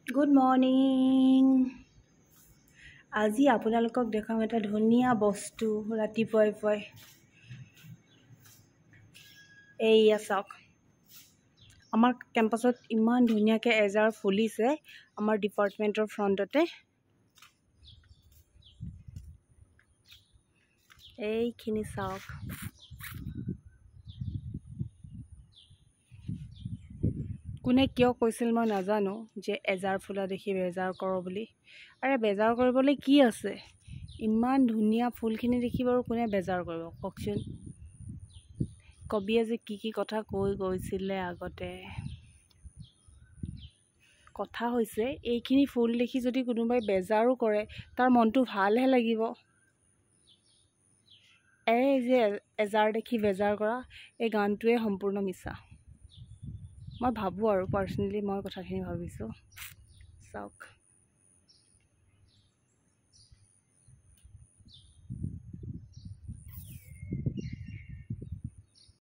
Good morning. আজি আপোনালোকক দেখাম এটা ধুনীয়া বস্তু ৰাতিপুৱাই পুৱাই। এইয়া চাওক, আমাৰ কেম্পাছত ইমান ধুনীয়াকৈ এজাৰ ফুলিছে আমাৰ ডিপাৰ্টমেণ্টৰ ফ্ৰণ্টতে। এইখিনি চাওক, কোনে কিয় কৈছিল মই নাজানো যে এজাৰ ফুলা দেখি বেজাৰ কৰোঁ বুলি। আৰে বেজাৰ কৰিবলৈ কি আছে, ইমান ধুনীয়া ফুলখিনি দেখি বাৰু কোনে বেজাৰ কৰিব কওকচোন। কবিয়ে যে কি কথা কৈ গৈছিলে আগতে। কথা হৈছে এইখিনি ফুল দেখি যদি কোনোবাই বেজাৰো কৰে তাৰ মনটো ভালহে লাগিব। এই যে এজাৰ দেখি বেজাৰ কৰা এই গানটোৱে সম্পূৰ্ণ মিছা। মই ভাবোঁ আৰু পাৰ্চনেলি মই কথাখিনি ভাবিছোঁ। চাওক।